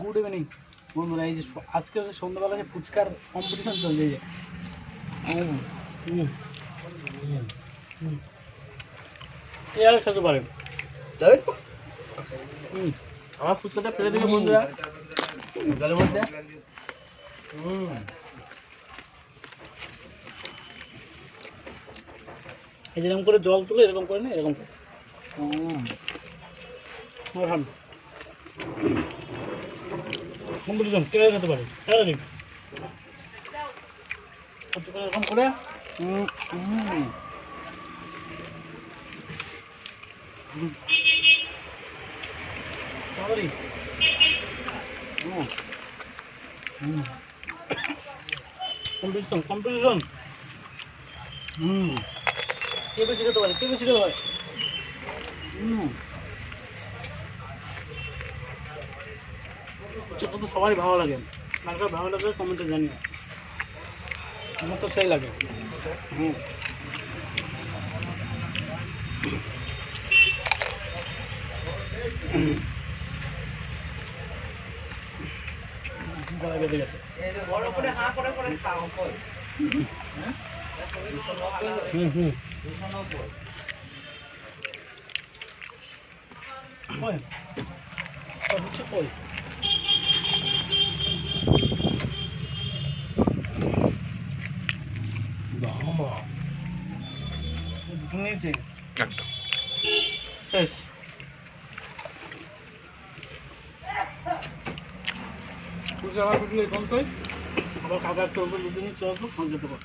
Good evening বন্ধুরা। এই যে আজকে হচ্ছে সন্ধ্যাবেলা যে ফুচকার কম্পিটিশন চলছে। এই যে এ আর খেতে পারেন। আমার ফুচকাটা ফেলে দেবে বন্ধুরা জলের মধ্যে। এই যেরকম করে জল তুলে এরকম করে না, এরকম করে কম্পিটিশন কে খেতে পারে এরকম করে। কম্পিটিশন কম্পিটিশন কে বেশি খেতে পারে, কে বেশি খেতে পারে। তো সবারই ভালো লাগে, কার কার ভালো লাগে কমেন্টে জানিও। আমার তো সেই লাগে। শেষ। আবার কাকার চলবে দুদিনই চলবে যেতে পারে।